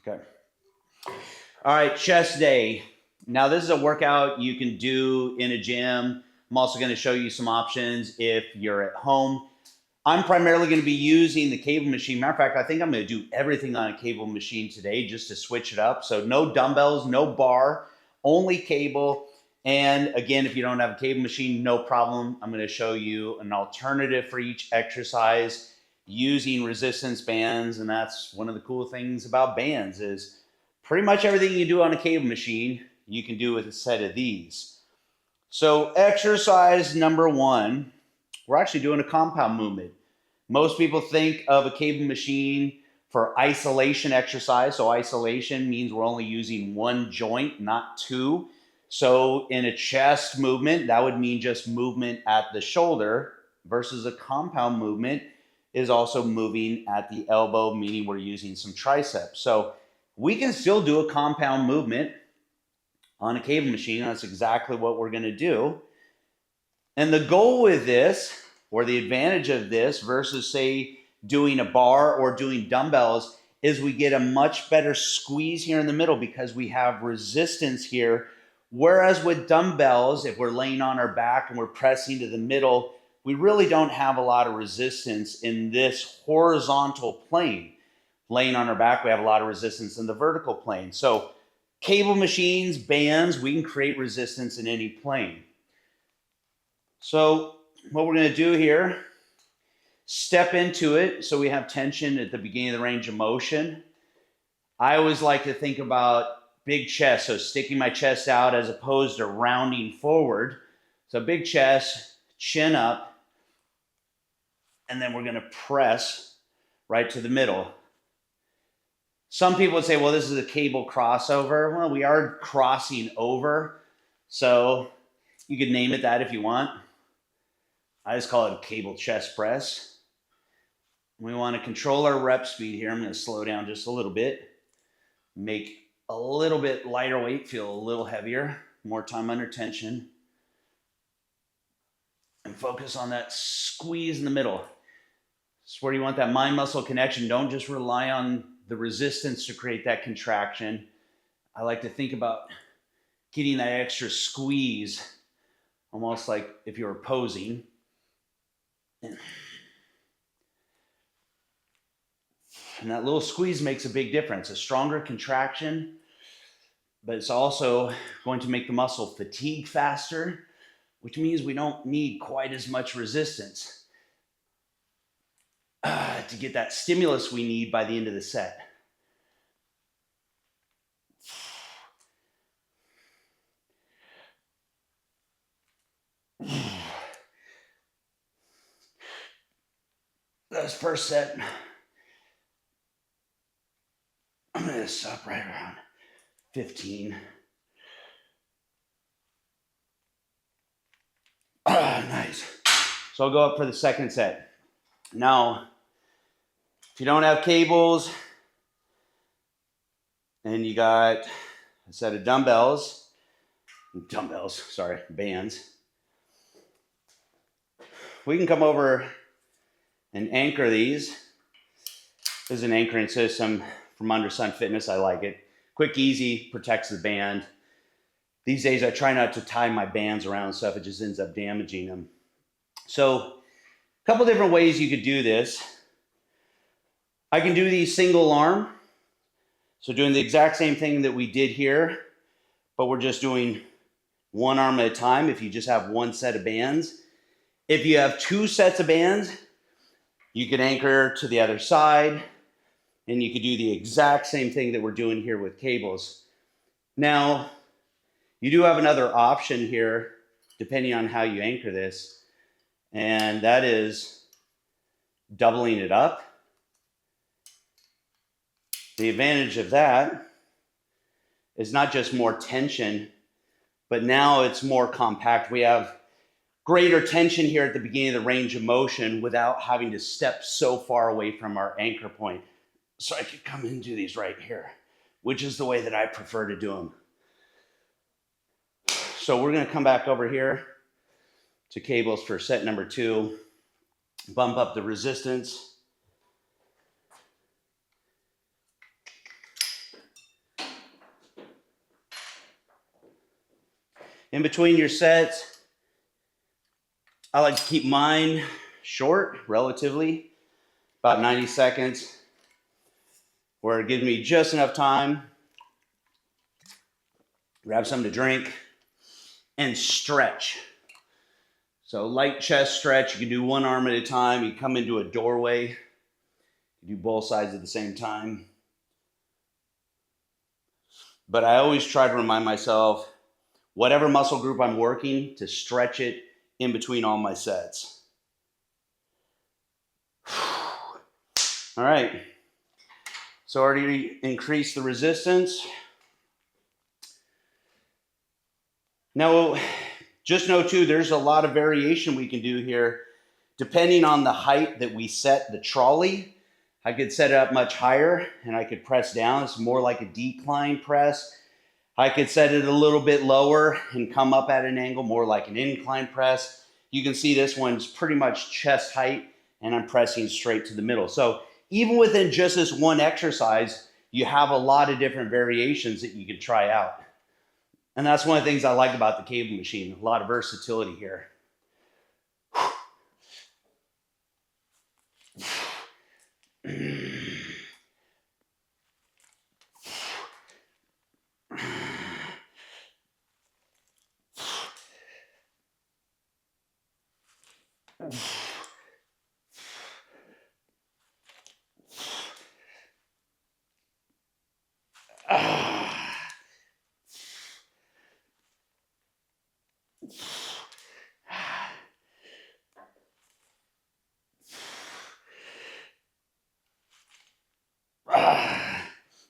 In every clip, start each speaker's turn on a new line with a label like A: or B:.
A: Okay. All right, chest day. Now, this is a workout you can do in a gym. I'm also going to show you some options if you're at home. I'm primarily going to be using the cable machine. Matter of fact, I think I'm going to do everything on a cable machine today just to switch it up. So no dumbbells, no bar, only cable. And again, if you don't have a cable machine, no problem. I'm going to show you an alternative for each exercise using resistance bands. And that's one of the cool things about bands is pretty much everything you do on a cable machine, you can do with a set of these. So exercise number 1, we're actually doing a compound movement. Most people think of a cable machine for isolation exercise. So isolation means we're only using one joint, not two. So in a chest movement, that would mean just movement at the shoulder versus a compound movement is also moving at the elbow, meaning we're using some triceps. So we can still do a compound movement on a cable machine. That's exactly what we're going to do. And the goal with this, or the advantage of this versus, say, doing a bar or doing dumbbells, is we get a much better squeeze here in the middle because we have resistance here. Whereas with dumbbells, if we're laying on our back and we're pressing to the middle, we really don't have a lot of resistance in this horizontal plane. Laying on our back, we have a lot of resistance in the vertical plane. So cable machines, bands, we can create resistance in any plane. So what we're going to do here, step into it so we have tension at the beginning of the range of motion. I always like to think about big chest, so sticking my chest out as opposed to rounding forward. So big chest, chin up, and then we're going to press right to the middle. Some people would say, well, this is a cable crossover. Well, we are crossing over, so you could name it that if you want. I just call it a cable chest press. We want to control our rep speed here. I'm going to slow down just a little bit. Make a little bit lighter weight, feel a little heavier, more time under tension. And focus on that squeeze in the middle. It's where you want that mind-muscle connection. Don't just rely on the resistance to create that contraction. I like to think about getting that extra squeeze, almost like if you were posing. And that little squeeze makes a big difference. A stronger contraction, but it's also going to make the muscle fatigue faster, which means we don't need quite as much resistance to get that stimulus we need by the end of the set. This first set, I'm going to stop right around 15. Nice. So I'll go up for the second set. Now, if you don't have cables and you got a set of bands, we can come over and anchor these. This is an anchoring system from Under Sun Fitness. I like it. Quick, easy, protects the band. These days, I try not to tie my bands around stuff. It just ends up damaging them. So a couple different ways you could do this. I can do these single arm. So doing the exact same thing that we did here, but we're just doing one arm at a time if you just have one set of bands. If you have two sets of bands, you could anchor to the other side, and you could do the exact same thing that we're doing here with cables. Now, you do have another option here, depending on how you anchor this, and that is doubling it up. The advantage of that is not just more tension, but now it's more compact. We have greater tension here at the beginning of the range of motion without having to step so far away from our anchor point. So I could come in and do these right here, which is the way that I prefer to do them. So we're going to come back over here to cables for set number 2, bump up the resistance. In between your sets, I like to keep mine short, relatively, about 90 seconds, where it gives me just enough time, grab something to drink, and stretch. So light chest stretch, you can do one arm at a time. You come into a doorway, you do both sides at the same time. But I always try to remind myself, whatever muscle group I'm working, to stretch it in between all my sets. All right, so already increased the resistance. Now, just know too, there's a lot of variation we can do here. Depending on the height that we set the trolley, I could set it up much higher and I could press down. It's more like a decline press. I could set it a little bit lower and come up at an angle, more like an incline press. You can see this one's pretty much chest height and I'm pressing straight to the middle. So even within just this one exercise, you have a lot of different variations that you can try out. And that's one of the things I like about the cable machine, a lot of versatility here.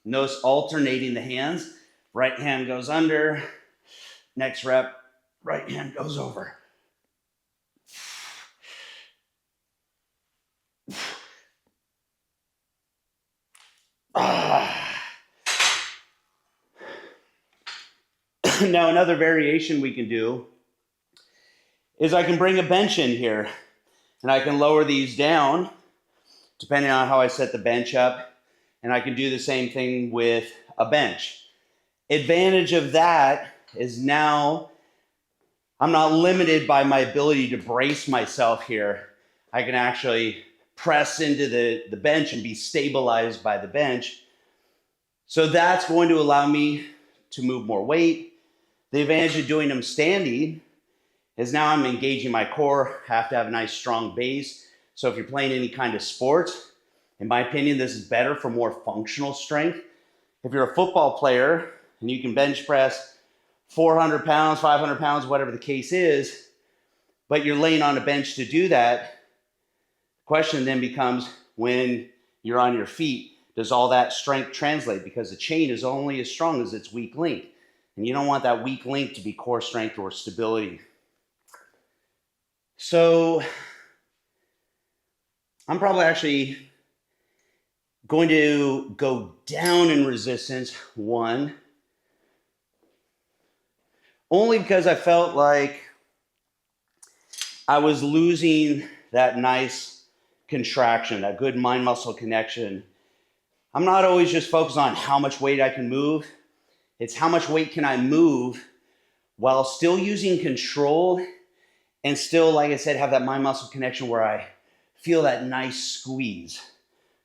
A: Notice alternating the hands. Right hand goes under. Next rep, right hand goes over. Now another variation we can do is I can bring a bench in here and I can lower these down depending on how I set the bench up, and I can do the same thing with a bench. Advantage of that is now I'm not limited by my ability to brace myself here. I can actually press into the bench and be stabilized by the bench. So that's going to allow me to move more weight. The advantage of doing them standing is now I'm engaging my core, have to have a nice strong base. So if you're playing any kind of sport, in my opinion, this is better for more functional strength. If you're a football player and you can bench press 400 pounds, 500 pounds, whatever the case is, but you're laying on a bench to do that, the question then becomes, when you're on your feet, does all that strength translate? Because the chain is only as strong as its weak link. And you don't want that weak link to be core strength or stability. So I'm probably actually going to go down in resistance, one, only because I felt like I was losing that nice contraction, that good mind-muscle connection. I'm not always just focused on how much weight I can move. It's how much weight can I move while still using control and still, like I said, have that mind-muscle connection where I feel that nice squeeze.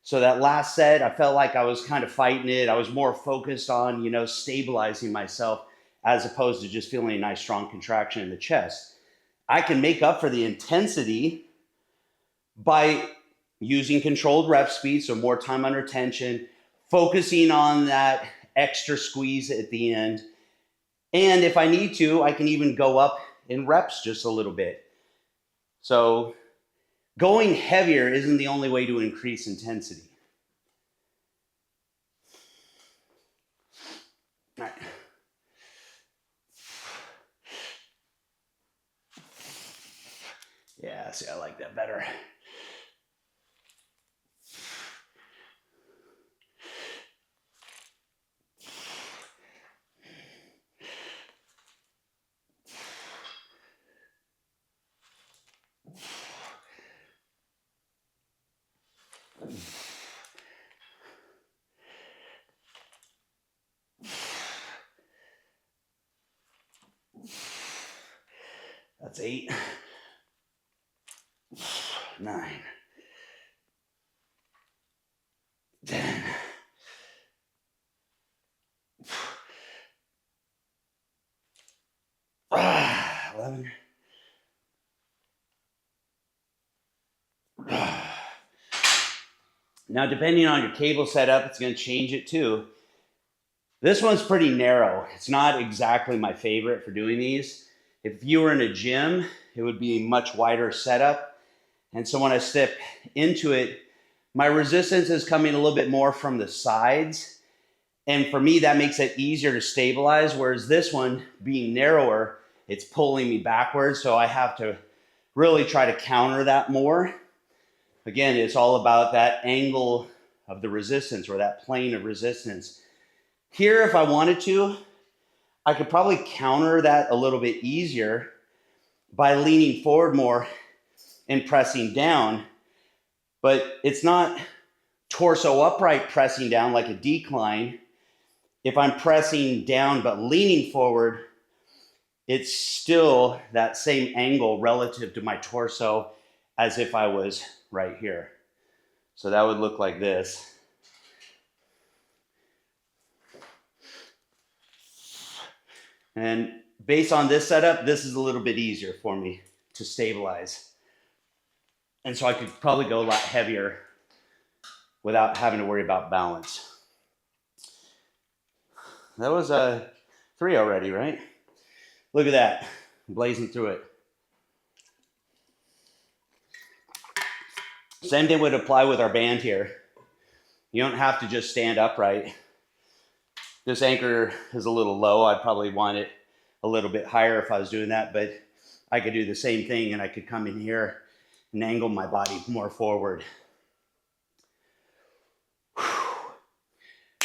A: So that last set, I felt like I was kind of fighting it. I was more focused on, stabilizing myself as opposed to just feeling a nice strong contraction in the chest. I can make up for the intensity by using controlled rep speed, so more time under tension, focusing on that extra squeeze at the end. And if I need to, I can even go up in reps just a little bit. So going heavier isn't the only way to increase intensity. All right. Yeah, see, I like that better. That's 8, 9, 10, 11. Now, depending on your cable setup, it's going to change it too. This one's pretty narrow. It's not exactly my favorite for doing these. If you were in a gym, it would be a much wider setup. And so when I step into it, my resistance is coming a little bit more from the sides. And for me, that makes it easier to stabilize. Whereas this one, being narrower, it's pulling me backwards. So I have to really try to counter that more. Again, it's all about that angle of the resistance, or that plane of resistance. Here, if I wanted to, I could probably counter that a little bit easier by leaning forward more and pressing down. But it's not torso upright pressing down like a decline. If I'm pressing down but leaning forward, it's still that same angle relative to my torso as if I was right here. So that would look like this. And based on this setup, this is a little bit easier for me to stabilize. And so I could probably go a lot heavier without having to worry about balance. That was 3 already, right? Look at that, blazing through it. Same thing would apply with our band here. You don't have to just stand upright. This anchor is a little low. I'd probably want it a little bit higher if I was doing that, but I could do the same thing and I could come in here and angle my body more forward.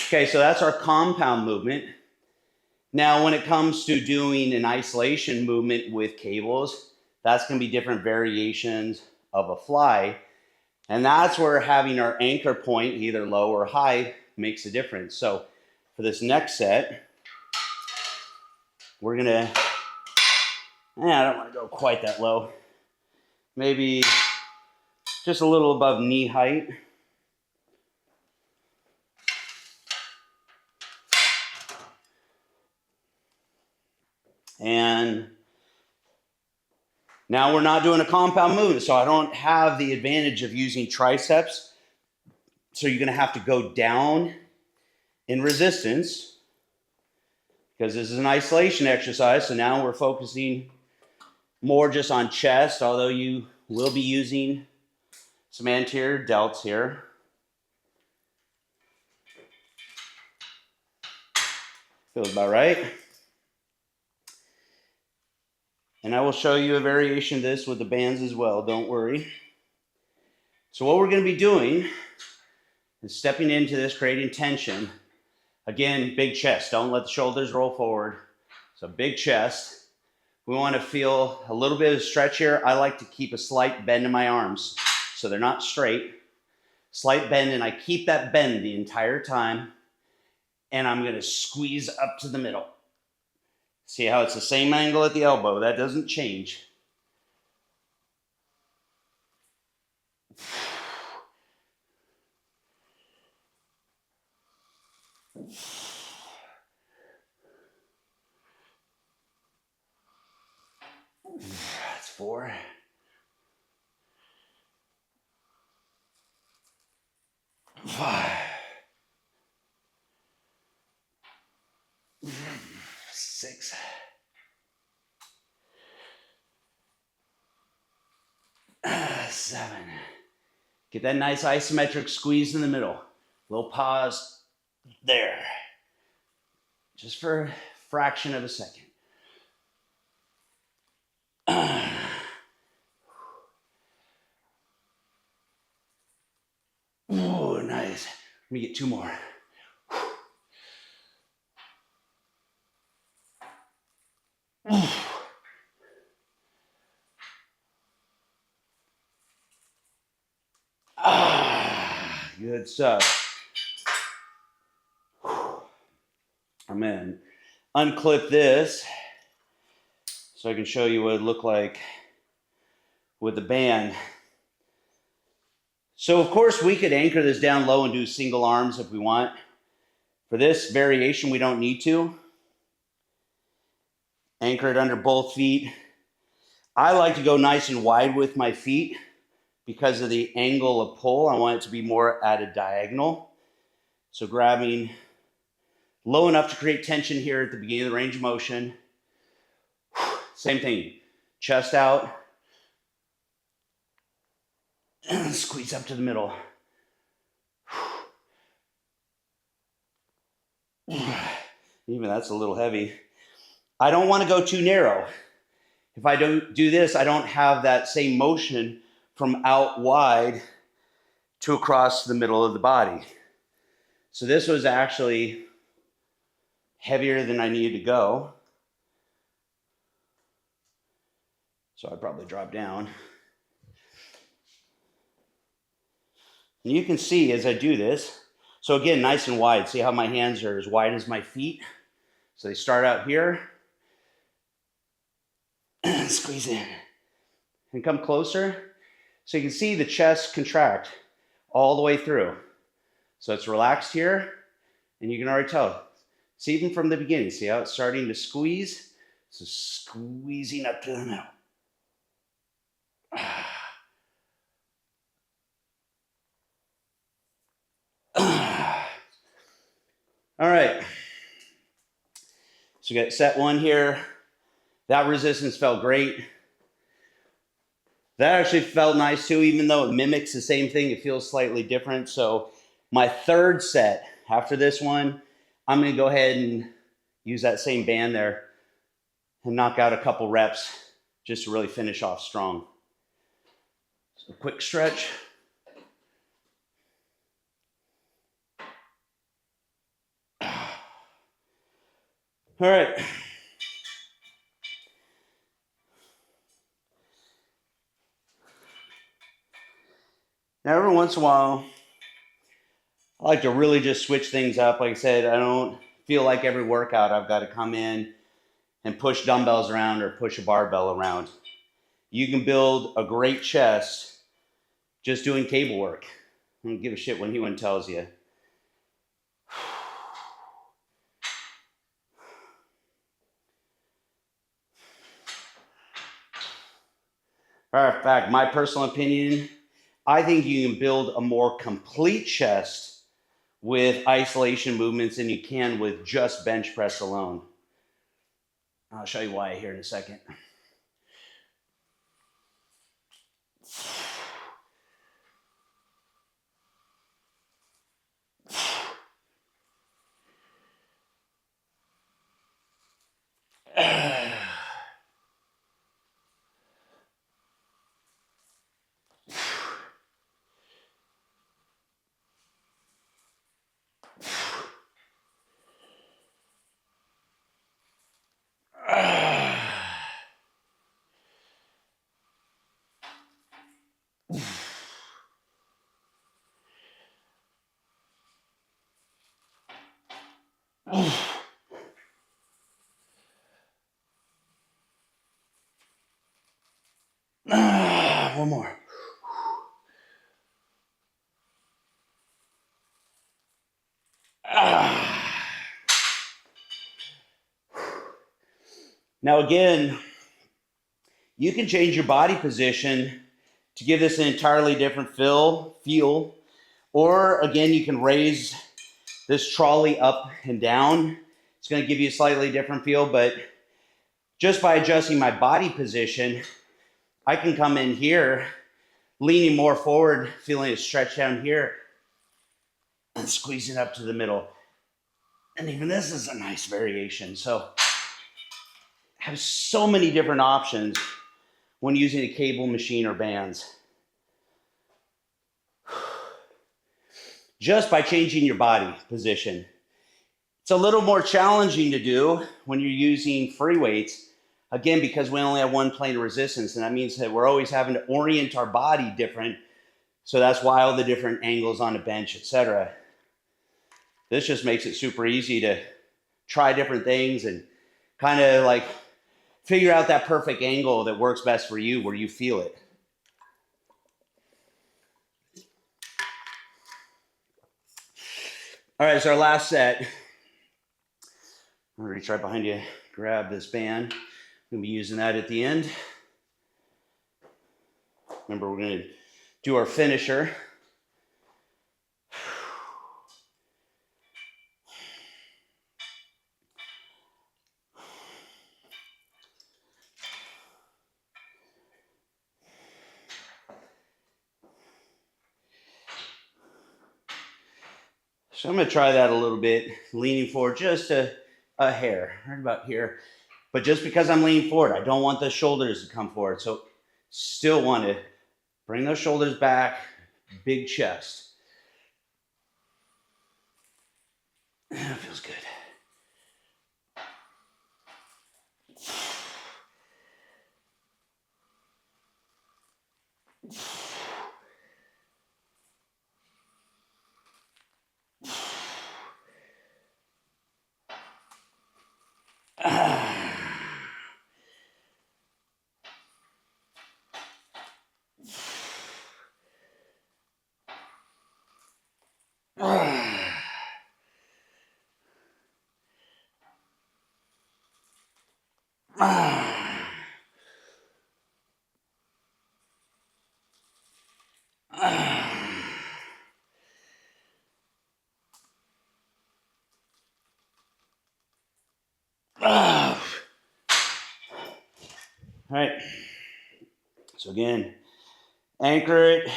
A: Okay, so that's our compound movement. Now, when it comes to doing an isolation movement with cables, that's going to be different variations of a fly. And that's where having our anchor point, either low or high, makes a difference. So for this next set, we're gonna, I don't want to go quite that low. Maybe just a little above knee height. And now we're not doing a compound movement, so I don't have the advantage of using triceps. So you're gonna have to go down in resistance because this is an isolation exercise. So now we're focusing more just on chest, although you will be using some anterior delts here. Feels about right. And I will show you a variation of this with the bands as well, don't worry. So what we're going to be doing is stepping into this, creating tension. Again, big chest. Don't let the shoulders roll forward. So big chest. We want to feel a little bit of stretch here. I like to keep a slight bend in my arms so they're not straight. Slight bend, and I keep that bend the entire time. And I'm going to squeeze up to the middle. See how it's the same angle at the elbow. That doesn't change. That's 4. 5. 6. 7. Get that nice isometric squeeze in the middle. Little pause there. Just for a fraction of a second. Oh, nice. Let me get 2 more. Good stuff. I'm in. Unclip this. so I can show you what it looked like with the band. So of course we could anchor this down low and do single arms if we want. For this variation, we don't need to. Anchor it under both feet. I like to go nice and wide with my feet because of the angle of pull. I want it to be more at a diagonal. So grabbing low enough to create tension here at the beginning of the range of motion. Same thing, chest out. Squeeze up to the middle. Even that's a little heavy. I don't want to go too narrow. If I don't do this, I don't have that same motion from out wide to across the middle of the body. So this was actually heavier than I needed to go. So I'd probably drop down. And you can see as I do this, so again, nice and wide. See how my hands are as wide as my feet? So they start out here, squeeze in, and come closer. So you can see the chest contract all the way through. So it's relaxed here, and you can already tell. See, even from the beginning, see how it's starting to squeeze? So squeezing up to the middle. All right. So we got set one here. That resistance felt great. That actually felt nice too, even though it mimics the same thing, it feels slightly different. So my third set, after this one, I'm gonna go ahead and use that same band there and knock out a couple reps just to really finish off strong. So quick stretch. All right. Now, every once in a while, I like to really just switch things up. Like I said, I don't feel like every workout I've got to come in and push dumbbells around or push a barbell around. You can build a great chest just doing cable work. I don't give a shit what anyone tells you. In fact, my personal opinion, I think you can build a more complete chest with isolation movements than you can with just bench press alone. I'll show you why here in a second. One more. Now again, you can change your body position to give this an entirely different feel, or again, you can raise this trolley up and down. It's going to give you a slightly different feel, but just by adjusting my body position, I can come in here, leaning more forward, feeling it stretch down here, and squeeze it up to the middle. And even this is a nice variation. So I have so many different options when using a cable machine or bands. Just by changing your body position. It's a little more challenging to do when you're using free weights. Again, because we only have one plane of resistance, and that means that we're always having to orient our body different. So that's why all the different angles on a bench, etc. This just makes it super easy to try different things and kind of like figure out that perfect angle that works best for you, where you feel it. All right, so our last set. I'm gonna reach right behind you, grab this band. I'm gonna be using that at the end. Remember, we're gonna do our finisher. So I'm gonna try that a little bit, leaning forward just a hair, right about here. But just because I'm leaning forward, I don't want the shoulders to come forward. So still want to bring those shoulders back, big chest. That feels good. All right. So again, anchor it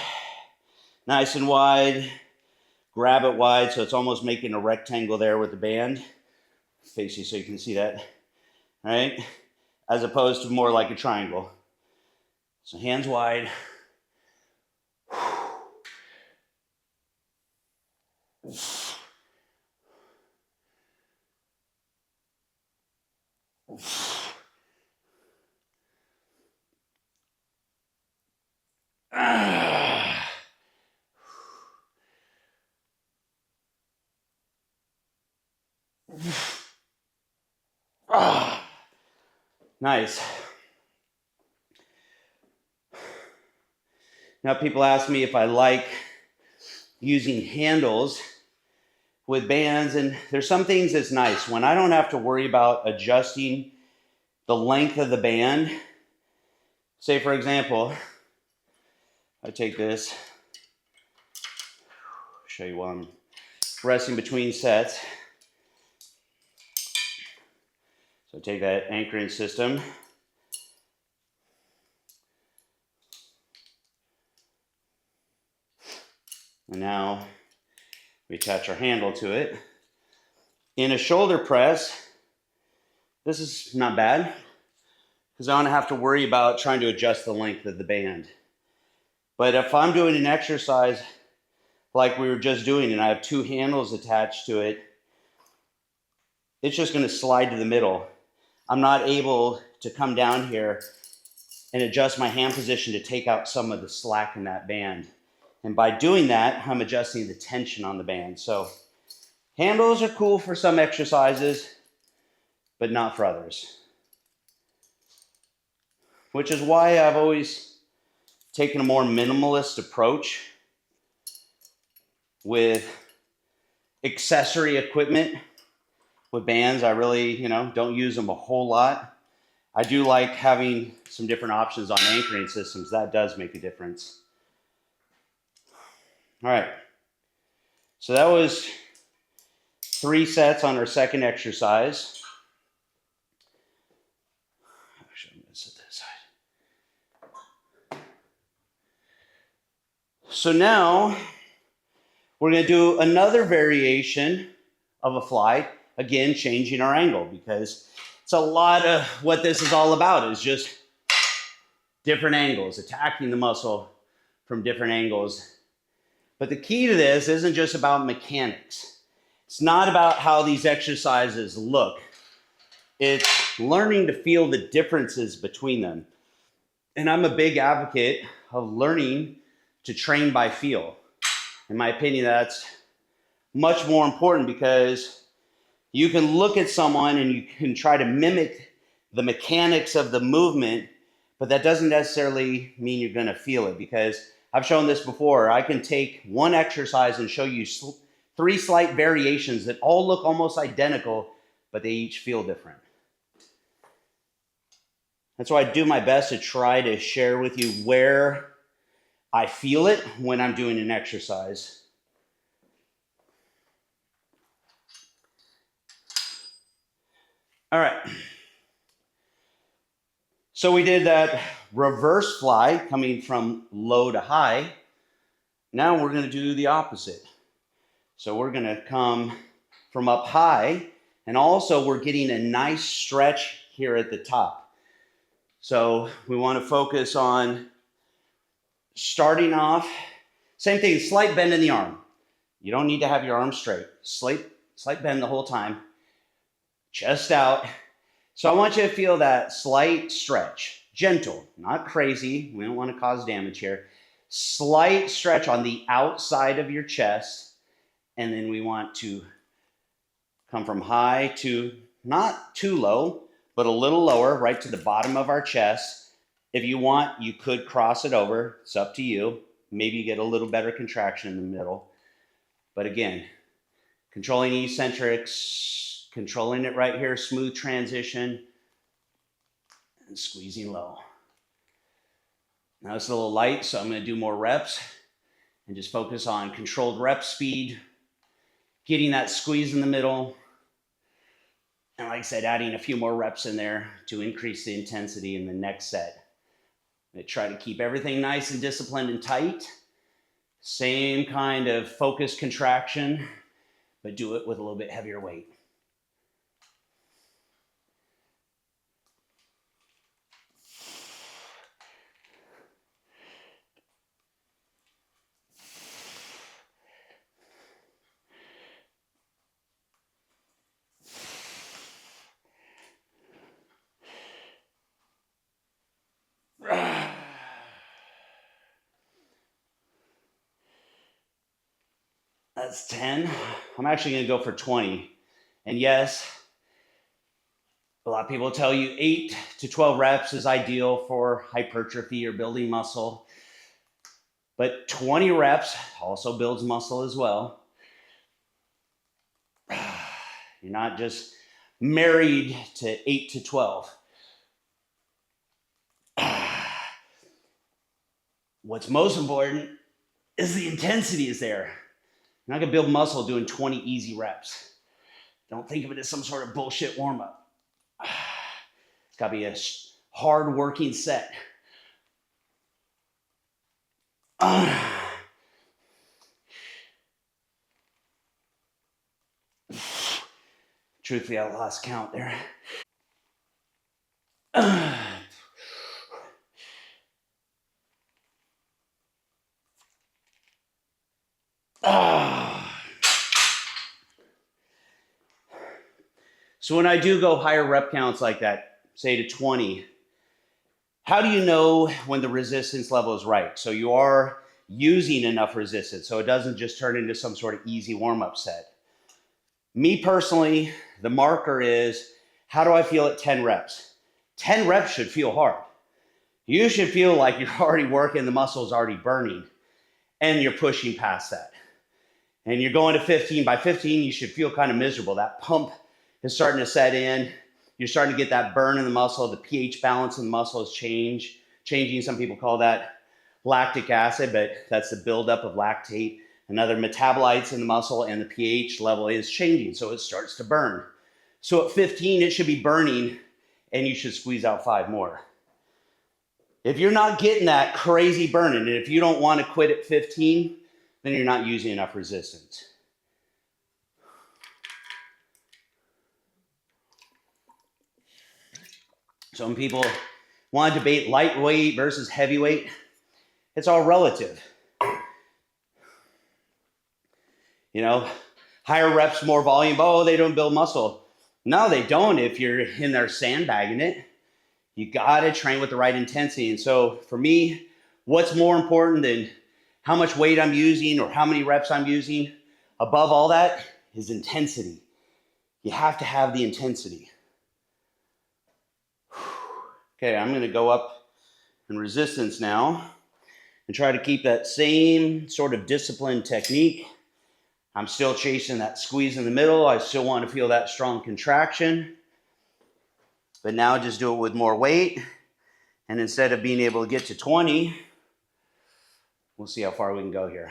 A: nice and wide. Grab it wide so it's almost making a rectangle there with the band. Face you so you can see that. All right? As opposed to more like a triangle. So hands wide. Nice. Now people ask me if I like using handles with bands, and there's some things that's nice. When I don't have to worry about adjusting the length of the band, say for example, I take this, show you while I'm resting between sets. So take that anchoring system. And now we attach our handle to it. In a shoulder press, this is not bad because I don't have to worry about trying to adjust the length of the band. But if I'm doing an exercise like we were just doing and I have two handles attached to it, it's just going to slide to the middle. I'm not able to come down here and adjust my hand position to take out some of the slack in that band. And by doing that, I'm adjusting the tension on the band. So handles are cool for some exercises, but not for others. Which is why I've always taken a more minimalist approach with accessory equipment. With bands, I really, don't use them a whole lot. I do like having some different options on anchoring systems. That does make a difference. All right. So that was 3 sets on our second exercise. Actually, I'm going to set that aside. So now we're going to do another variation of a fly. Again, changing our angle, because it's a lot of what this is all about, is just different angles, attacking the muscle from different angles. But the key to this isn't just about mechanics. It's not about how these exercises look. It's learning to feel the differences between them. And I'm a big advocate of learning to train by feel. In my opinion, that's much more important, because you can look at someone and you can try to mimic the mechanics of the movement, but that doesn't necessarily mean you're going to feel it, because I've shown this before. I can take one exercise and show you 3 slight variations that all look almost identical, but they each feel different. That's why I do my best to try to share with you where I feel it when I'm doing an exercise. All right. So we did that reverse fly coming from low to high. Now we're going to do the opposite. So we're going to come from up high, and also we're getting a nice stretch here at the top. So we want to focus on starting off, same thing, slight bend in the arm. You don't need to have your arm straight. Slight bend the whole time. Chest out. So I want you to feel that slight stretch. Gentle, not crazy. We don't want to cause damage here. Slight stretch on the outside of your chest. And then we want to come from high to not too low, but a little lower, right to the bottom of our chest. If you want, you could cross it over. It's up to you. Maybe you get a little better contraction in the middle. But again, controlling eccentrics, controlling it right here, smooth transition, and squeezing low. Now it's a little light, so I'm going to do more reps and just focus on controlled rep speed, getting that squeeze in the middle. And like I said, adding a few more reps in there to increase the intensity in the next set. I'm going to try to keep everything nice and disciplined and tight. Same kind of focused contraction, but do it with a little bit heavier weight. That's 10. I'm actually going to go for 20. And yes, a lot of people tell you 8 to 12 reps is ideal for hypertrophy or building muscle. But 20 reps also builds muscle as well. You're not just married to 8 to 12. What's most important is the intensity is there. You're not going to build muscle doing 20 easy reps. Don't think of it as some sort of bullshit warm-up. It's got to be a hard working set. Truthfully, I lost count there. So when I do go higher rep counts like that, say to 20, how do you know when the resistance level is right? So you are using enough resistance, so it doesn't just turn into some sort of easy warm-up set. Me personally, the marker is, how do I feel at 10 reps? 10 reps should feel hard. You should feel like you're already working, the muscle's already burning, and you're pushing past that. And you're going to 15. By 15, you should feel kind of miserable. That pump is starting to set in. You're starting to get that burn in the muscle. The pH balance in the muscle is changing. Some people call that lactic acid, but that's the buildup of lactate and other metabolites in the muscle, and the pH level is changing, so it starts to burn. So at 15, it should be burning, and you should squeeze out 5 more. If you're not getting that crazy burning, and if you don't want to quit at 15, then you're not using enough resistance. Some people want to debate lightweight versus heavyweight. It's all relative. You know, higher reps, more volume. Oh, they don't build muscle. No, they don't if you're in there sandbagging it. You got to train with the right intensity. And so for me, what's more important than how much weight I'm using or how many reps I'm using, above all that, is intensity. You have to have the intensity. Okay, I'm gonna go up in resistance now and try to keep that same sort of disciplined technique. I'm still chasing that squeeze in the middle. I still want to feel that strong contraction. But now just do it with more weight. And instead of being able to get to 20, we'll see how far we can go here.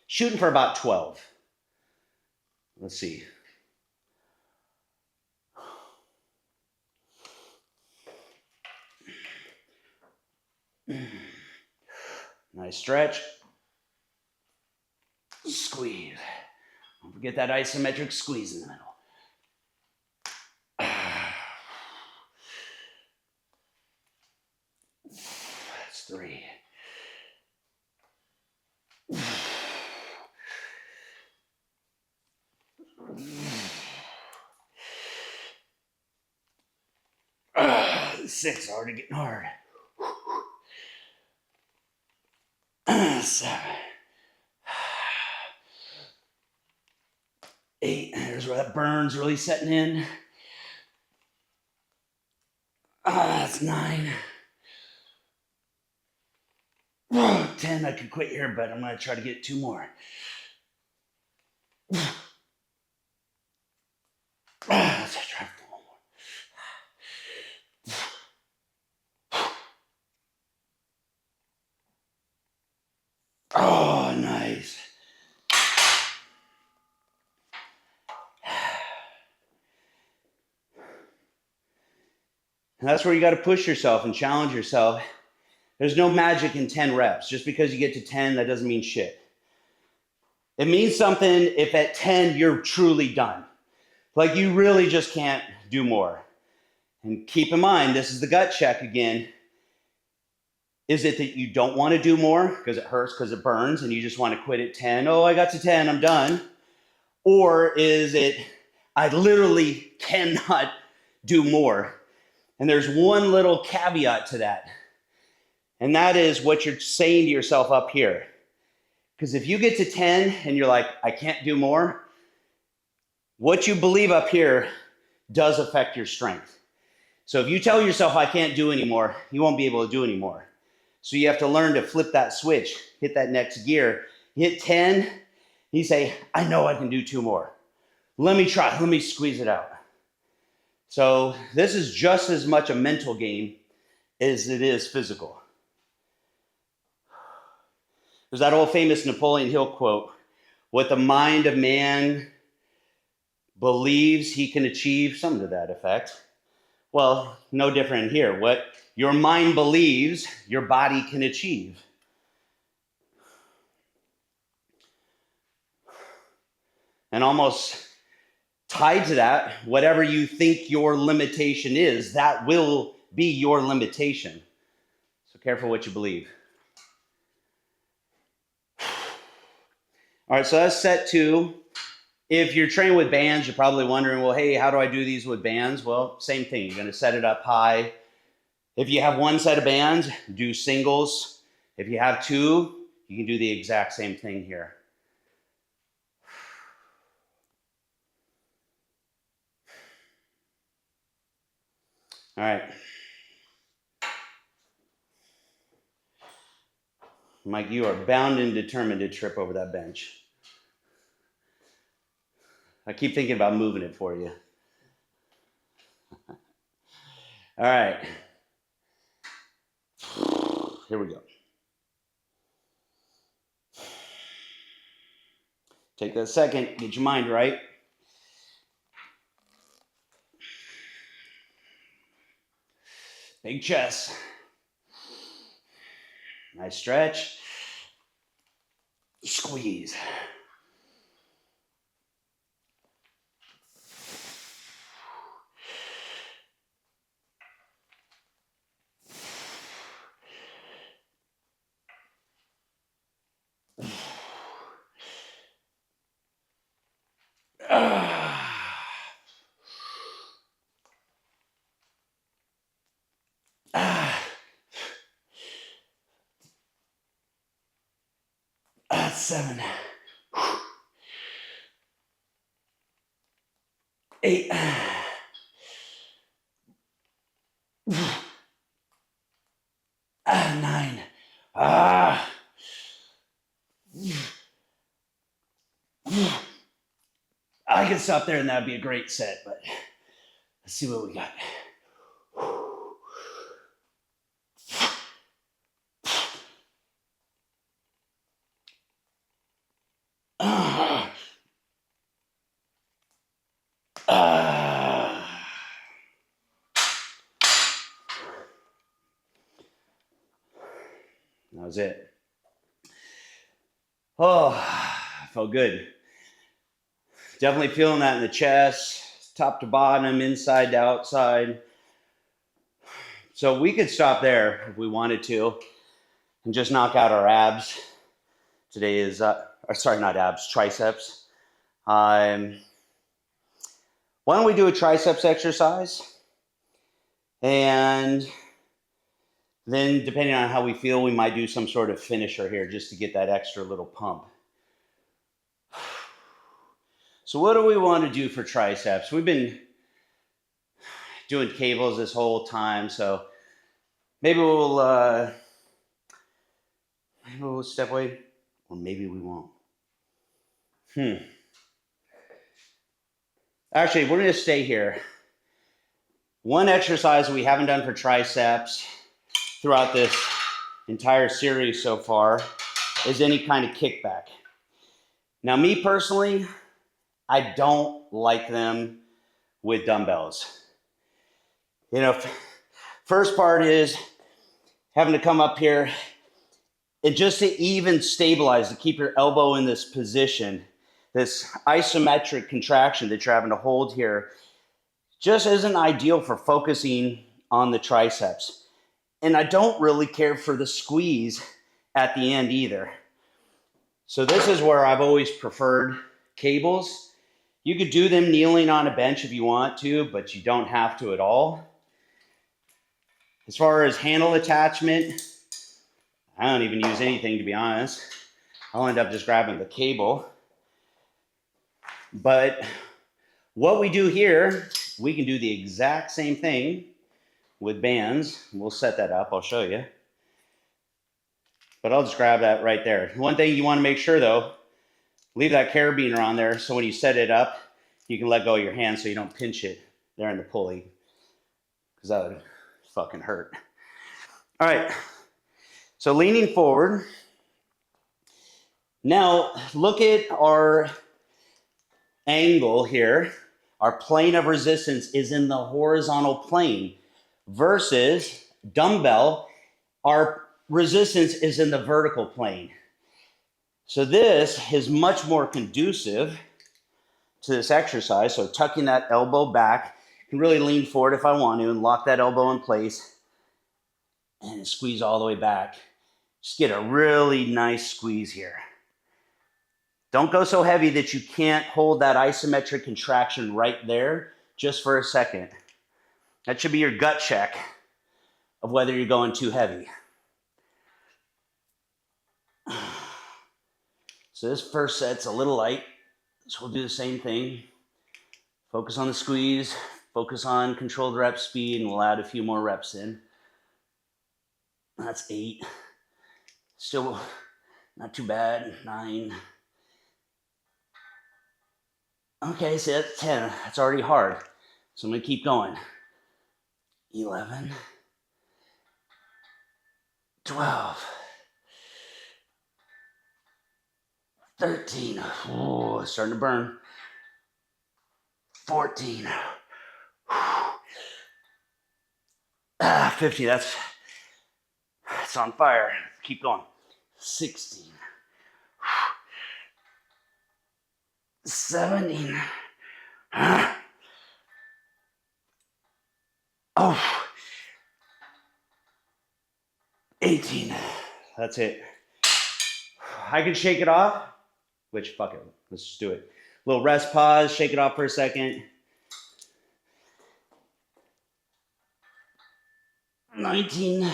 A: Shooting for about 12. Let's see. Nice stretch. Squeeze. Don't forget that isometric squeeze in the middle. That's 3. Six, already getting hard. 7. 8, there's where that burn's really setting in. That's 9. 10, I could quit here, but I'm gonna try to get 2 more. Let's try 4 more. Oh, nice. And that's where you got to push yourself and challenge yourself. There's no magic in 10 reps. Just because you get to 10, that doesn't mean shit. It means something if at 10 you're truly done. Like you really just can't do more. And keep in mind, this is the gut check again. Is it that you don't want to do more because it hurts, because it burns, and you just want to quit at 10? Oh, I got to 10, I'm done. Or is it, I literally cannot do more? And there's one little caveat to that. And that is what you're saying to yourself up here. Because if you get to 10 and you're like, I can't do more, what you believe up here does affect your strength. So if you tell yourself I can't do anymore, you won't be able to do anymore. So you have to learn to flip that switch, hit that next gear. You hit 10, you say, I know I can do 2 more. Let me try, let me squeeze it out. So this is just as much a mental game as it is physical. There's that old famous Napoleon Hill quote, what the mind of man believes he can achieve, something to that effect. Well, no different here. What your mind believes, your body can achieve. And almost tied to that, whatever you think your limitation is, that will be your limitation. So careful what you believe. All right, so that's set 2. If you're training with bands, you're probably wondering, well, hey, how do I do these with bands? Well, same thing. You're going to set it up high. If you have 1 set of bands, do singles. If you have 2, you can do the exact same thing here. All right. Mike, you are bound and determined to trip over that bench. I keep thinking about moving it for you. All right. Here we go. Take that second, get your mind right. Big chest. Nice stretch. Squeeze. That's 7. 8. I could stop there and that'd be a great set, but let's see what we got. That was it. Oh, felt good. Definitely feeling that in the chest, top to bottom, inside to outside. So we could stop there if we wanted to and just knock out our abs. Today is, sorry, not abs, triceps. Why don't we do a triceps exercise? And then depending on how we feel, we might do some sort of finisher here just to get that extra little pump. So what do we want to do for triceps? We've been doing cables this whole time, so maybe we'll step away, or maybe we won't. Actually, we're going to stay here. One exercise we haven't done for triceps throughout this entire series so far is any kind of kickback. Now, me personally, I don't like them with dumbbells. You know, first part is having to come up here and just to even stabilize, to keep your elbow in this position, this isometric contraction that you're having to hold here, just isn't ideal for focusing on the triceps. And I don't really care for the squeeze at the end either. So this is where I've always preferred cables. You could do them kneeling on a bench if you want to, but you don't have to at all. As far as handle attachment, I don't even use anything, to be honest. I'll end up just grabbing the cable. But what we do here, we can do the exact same thing with bands. We'll set that up, I'll show you. But I'll just grab that right there. One thing you want to make sure though, leave that carabiner on there so when you set it up, you can let go of your hand so you don't pinch it there in the pulley, because that would fucking hurt. All right, so leaning forward. Now look at our angle here. Our plane of resistance is in the horizontal plane versus dumbbell, our resistance is in the vertical plane. So this is much more conducive to this exercise. So tucking that elbow back, I can really lean forward if I want to and lock that elbow in place and squeeze all the way back. Just get a really nice squeeze here. Don't go so heavy that you can't hold that isometric contraction right there just for a second. That should be your gut check of whether you're going too heavy. So this first set's a little light, so we'll do the same thing. Focus on the squeeze, focus on controlled rep speed, and we'll add a few more reps in. That's 8. Still not too bad. 9. Okay, so that's 10. That's already hard. So I'm gonna keep going. 11. 12. 13. Oh, it's starting to burn. 14. 15. That's on fire. Keep going. 16. 17. Oh. 18. That's it. I can shake it off, which fuck it. Let's just do it. Little rest, pause, shake it off for a second. 19.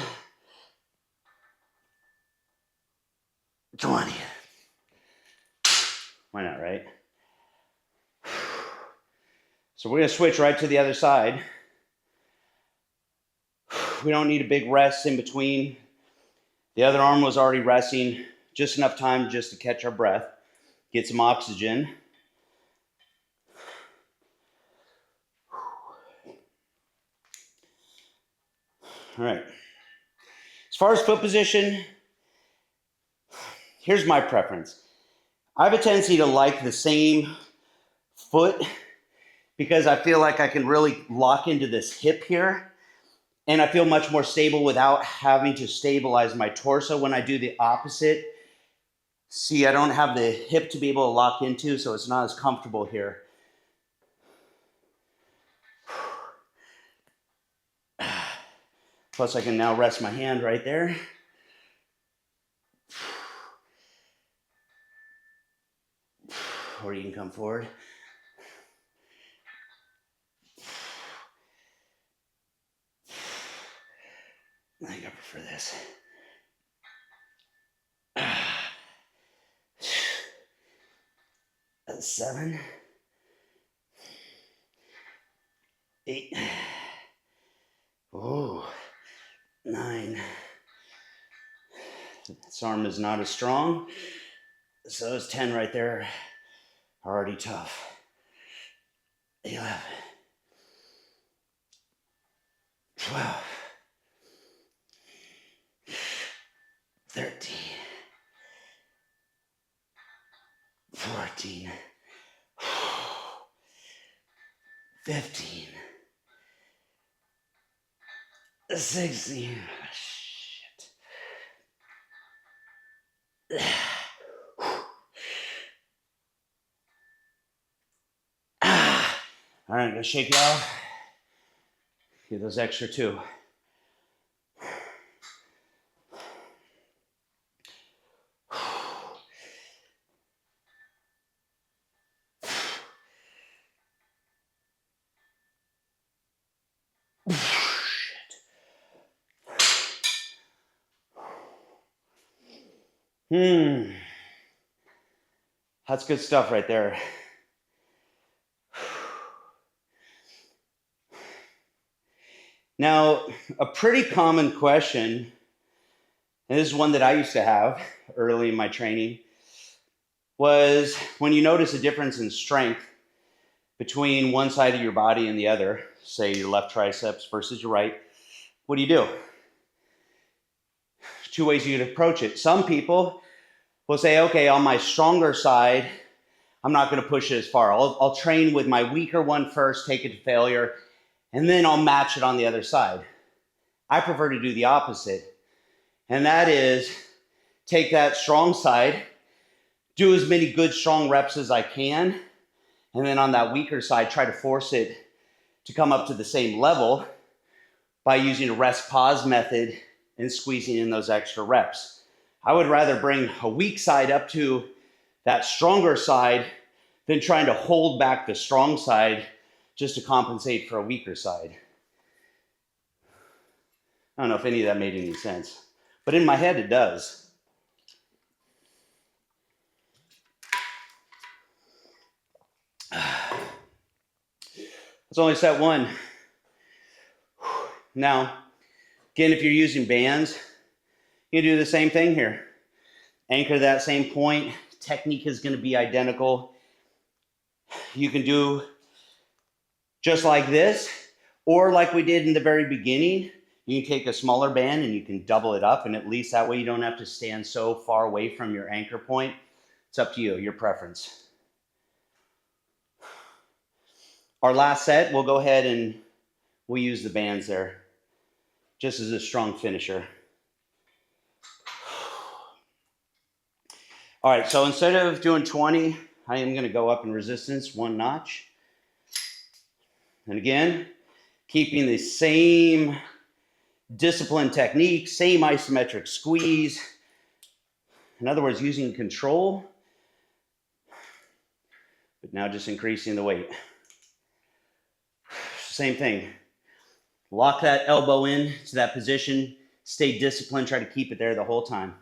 A: 20. Why not, right? So we're going to switch right to the other side. We don't need a big rest in between. The other arm was already resting, just enough time just to catch our breath, get some oxygen. All right. As far as foot position, here's my preference. I have a tendency to like the same foot because I feel like I can really lock into this hip here, and I feel much more stable without having to stabilize my torso. When I do the opposite, see, I don't have the hip to be able to lock into, so it's not as comfortable here. Plus, I can now rest my hand right there. Or you can come forward. I think I prefer this. 7, 8, 9. This arm is not as strong, so those 10 right there are already tough. 11, 12, 13, 14, 15, 16. Shit. All right, I'm gonna shake it off. Get those extra 2. That's good stuff right there. Now, a pretty common question, and this is one that I used to have early in my training, was when you notice a difference in strength between one side of your body and the other, say your left triceps versus your right, what do? 2 ways you could approach it. Some people will say, okay, on my stronger side, I'm not going to push it as far. I'll train with my weaker one first, take it to failure, and then I'll match it on the other side. I prefer to do the opposite, and that is take that strong side, do as many good strong reps as I can, and then on that weaker side, try to force it to come up to the same level by using a rest pause method and squeezing in those extra reps. I would rather bring a weak side up to that stronger side than trying to hold back the strong side just to compensate for a weaker side. I don't know if any of that made any sense, but in my head it does. It's only set 1. Now, again, if you're using bands, you do the same thing here. Anchor that same point. Technique is going to be identical. You can do just like this, or like we did in the very beginning, you can take a smaller band and you can double it up, and at least that way you don't have to stand so far away from your anchor point. It's up to you, your preference. Our last set, we'll go ahead and we'll use the bands there, just as a strong finisher. All right, so instead of doing 20, I am going to go up in resistance 1 notch. And again, keeping the same disciplined technique, same isometric squeeze. In other words, using control, but now just increasing the weight. Same thing. Lock that elbow in to that position. Stay disciplined. Try to keep it there the whole time.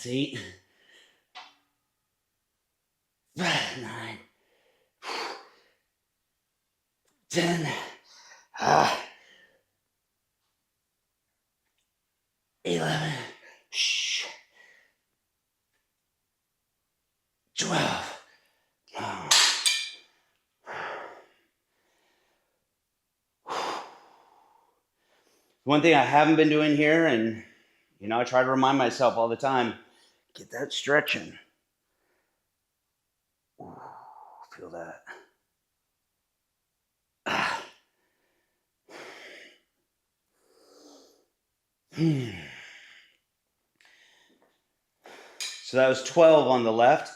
A: That's 8. 9. 10. 11. 12. One thing I haven't been doing here, and I try to remind myself all the time, get that stretching. Ooh, feel that. So that was 12 on the left.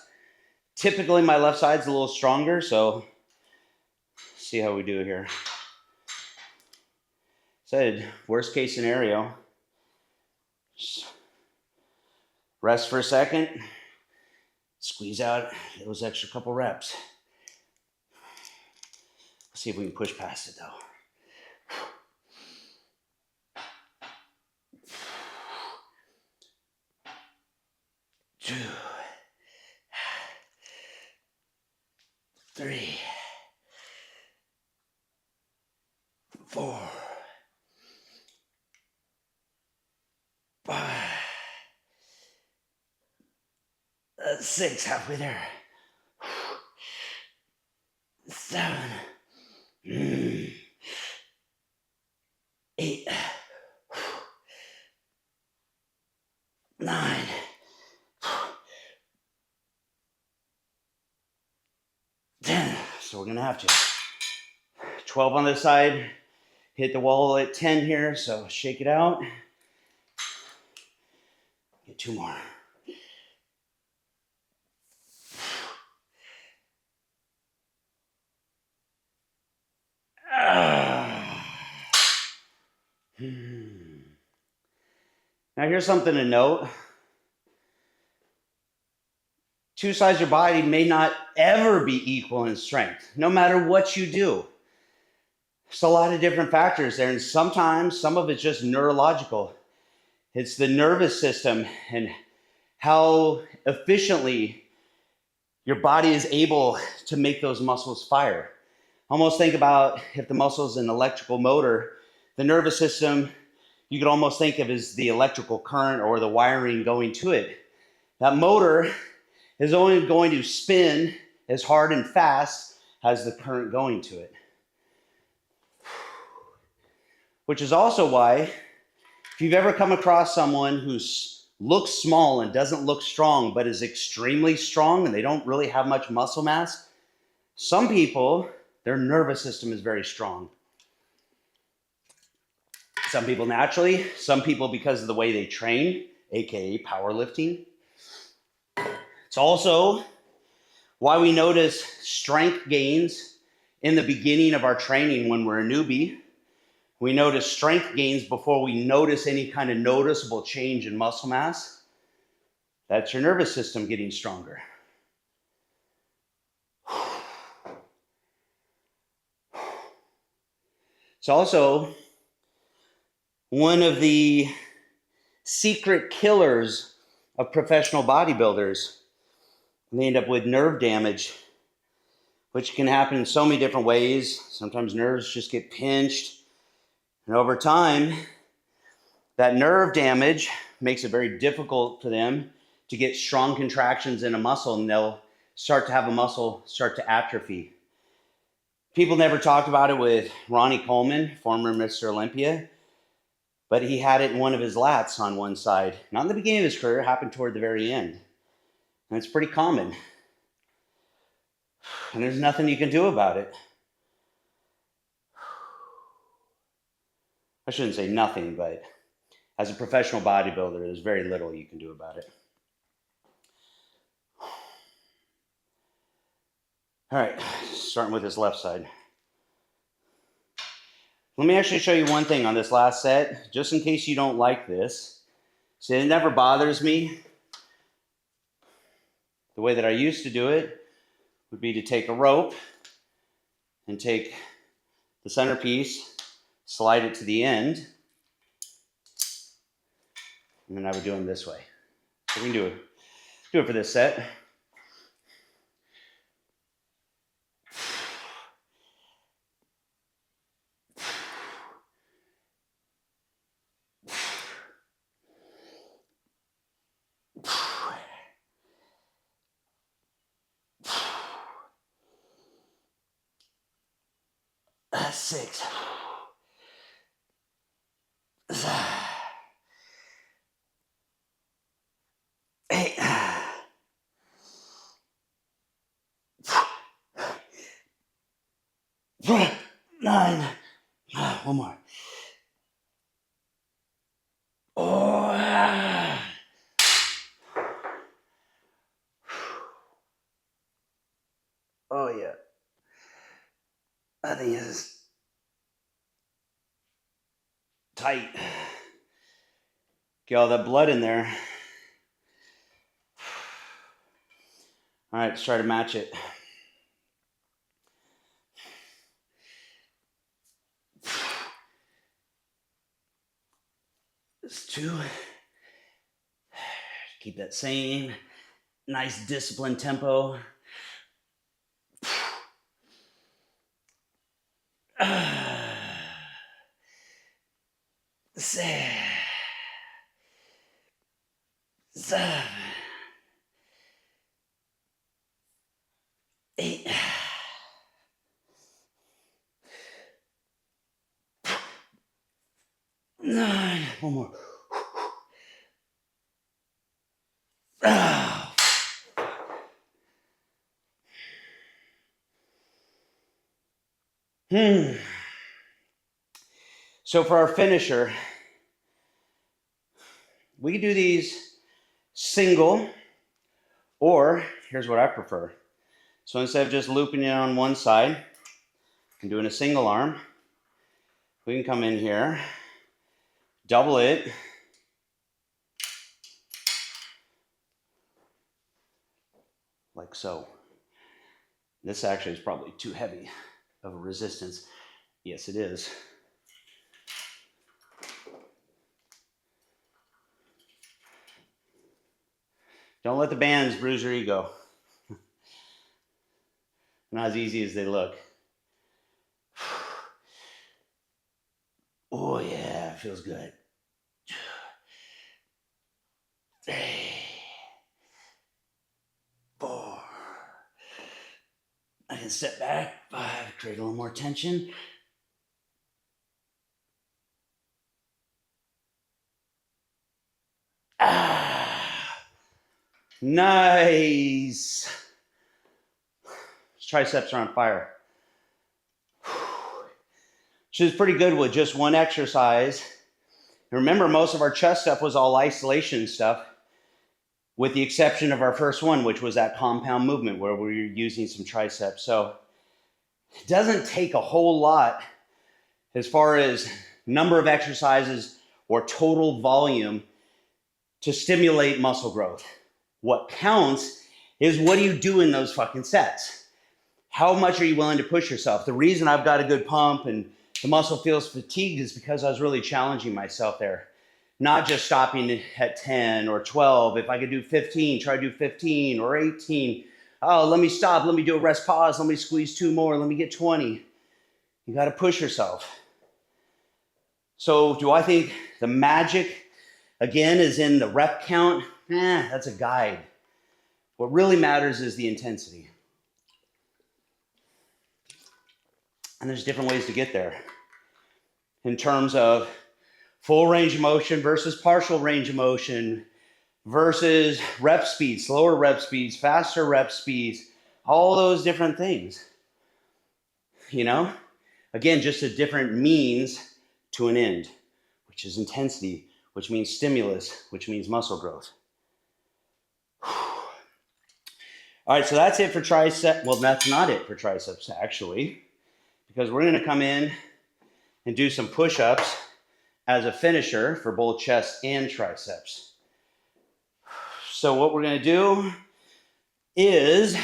A: Typically my left side's a little stronger, so see how we do here. Said worst case scenario, just rest for a second, squeeze out those extra couple reps. Let's see if we can push past it though. 2, 3, 4, 5, 6, halfway there. 7, 8, 9, 10. So we're gonna have to 12 on this side, hit the wall at 10 here, so shake it out. Get 2 more. Now here's something to note. 2 sides of your body may not ever be equal in strength, no matter what you do. There's a lot of different factors there, and sometimes some of it's just neurological. It's the nervous system and how efficiently your body is able to make those muscles fire. Almost think about if the muscle is an electrical motor, the nervous system, you could almost think of as the electrical current or the wiring going to it. That motor is only going to spin as hard and fast as the current going to it. Which is also why, if you've ever come across someone who looks small and doesn't look strong, but is extremely strong and they don't really have much muscle mass, some people, their nervous system is very strong. Some people naturally, some people because of the way they train, aka powerlifting. It's also why we notice strength gains in the beginning of our training when we're a newbie. We notice strength gains before we notice any kind of noticeable change in muscle mass. That's your nervous system getting stronger. It's also one of the secret killers of professional bodybuilders. They end up with nerve damage, which can happen in so many different ways. Sometimes nerves just get pinched. And over time, that nerve damage makes it very difficult for them to get strong contractions in a muscle, and they'll start to have a muscle start to atrophy. People never talked about it with Ronnie Coleman, former Mr. Olympia, but he had it in one of his lats on one side. Not in the beginning of his career, it happened toward the very end. And it's pretty common. And there's nothing you can do about it. I shouldn't say nothing, but as a professional bodybuilder, there's very little you can do about it. All right, starting with this left side. Let me actually show you one thing on this last set, just in case you don't like this. See, it never bothers me. The way that I used to do it would be to take a rope and take the centerpiece, slide it to the end, and then I would do them this way. So we can do it for this set. That's 6. 8. 9. One more. Oh, oh yeah. That thing is tight. Get all that blood in there. All right, let's try to match it. It's 2. Keep that same nice disciplined tempo. 6. 7. 8. 9. One more. So for our finisher, we can do these single, or here's what I prefer. So instead of just looping it on one side and doing a single arm, we can come in here, double it, like so. This actually is probably too heavy of a resistance. Yes, it is. Don't let the bands bruise your ego. Not as easy as they look. Oh yeah, it feels good. 3, 4. I can step back. 5, create a little more tension. Nice. Triceps are on fire. Which is pretty good with just one exercise. Remember, most of our chest stuff was all isolation stuff, with the exception of our first one, which was that compound movement where we were using some triceps. So it doesn't take a whole lot as far as number of exercises or total volume to stimulate muscle growth. What counts is what do you do in those fucking sets? How much are you willing to push yourself? The reason I've got a good pump and the muscle feels fatigued is because I was really challenging myself there. Not just stopping at 10 or 12. If I could do 15, try to do 15 or 18. Oh, let me stop. Let me do a rest pause. Let me squeeze 2 more. Let me get 20. You got to push yourself. So do I think the magic, again, is in the rep count? That's a guide. What really matters is the intensity. And there's different ways to get there in terms of full range of motion versus partial range of motion versus rep speeds, slower rep speeds, faster rep speeds, all those different things. You know, again, just a different means to an end, which is intensity, which means stimulus, which means muscle growth. All right, so that's it for triceps. Well, that's not it for triceps, actually, because we're going to come in and do some push-ups as a finisher for both chest and triceps. So what we're going to do is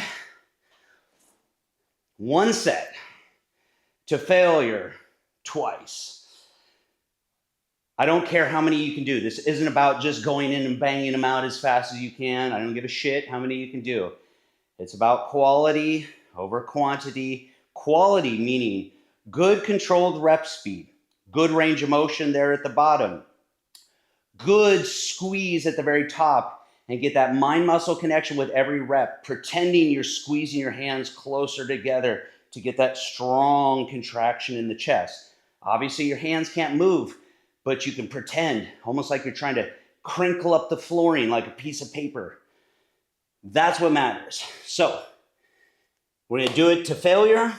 A: 1 set to failure twice. I don't care how many you can do. This isn't about just going in and banging them out as fast as you can. I don't give a shit how many you can do. It's about quality over quantity. Quality meaning good controlled rep speed, good range of motion there at the bottom, good squeeze at the very top, and get that mind muscle connection with every rep, pretending you're squeezing your hands closer together to get that strong contraction in the chest. Obviously, your hands can't move, but you can pretend, almost like you're trying to crinkle up the flooring like a piece of paper. That's what matters. So, we're going to do it to failure.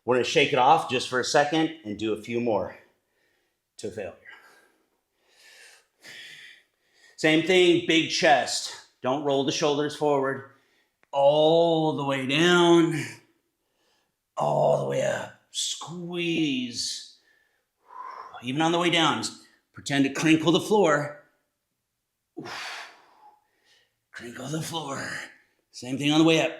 A: We're going to shake it off just for a second and do a few more to failure. Same thing, big chest. Don't roll the shoulders forward. All the way down. All the way up. Squeeze. Even on the way down, pretend to crinkle the floor. Crinkle the floor. Same thing on the way up.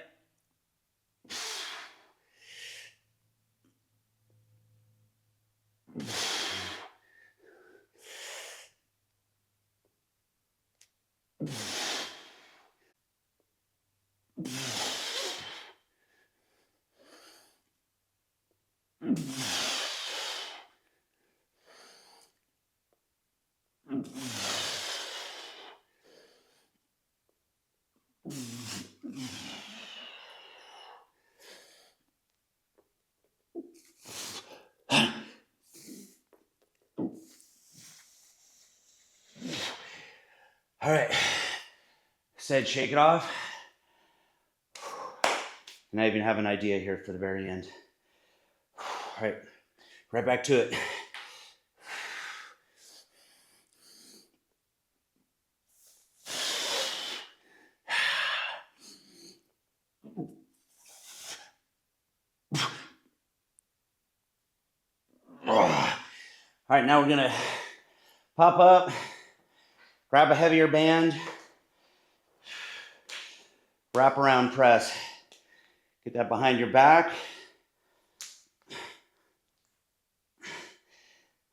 A: All right, said shake it off. And I even have an idea here for the very end. All right back to it. All right, now we're gonna pop up, grab a heavier band, wrap around press. Get that behind your back.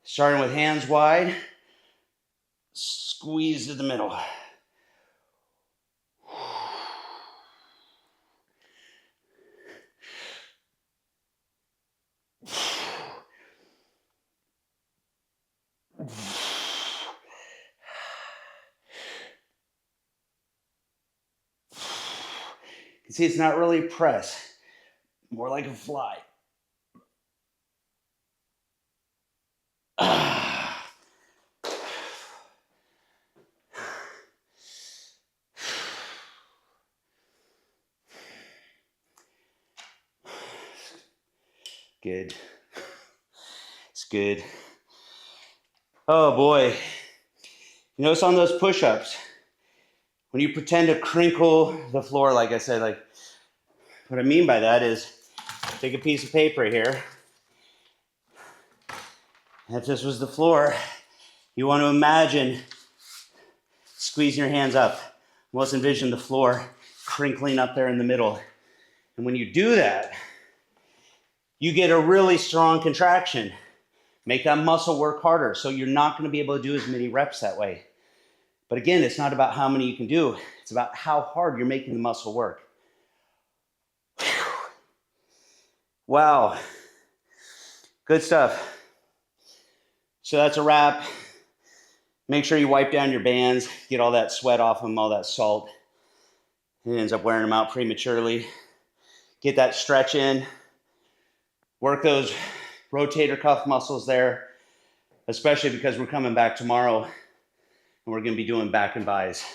A: Starting with hands wide, squeeze to the middle. You see, it's not really press, more like a fly. Good. It's good. Oh boy. You notice on those push-ups, when you pretend to crinkle the floor, like I said, like what I mean by that is take a piece of paper here. And if this was the floor, you want to imagine squeezing your hands up. Almost envision the floor crinkling up there in the middle. And when you do that, you get a really strong contraction. Make that muscle work harder. So you're not going to be able to do as many reps that way. But again, it's not about how many you can do. It's about how hard you're making the muscle work. Whew. Wow. Good stuff. So that's a wrap. Make sure you wipe down your bands, get all that sweat off them, all that salt. It ends up wearing them out prematurely. Get that stretch in. Work those rotator cuff muscles there, especially because we're coming back tomorrow and we're going to be doing back and bis.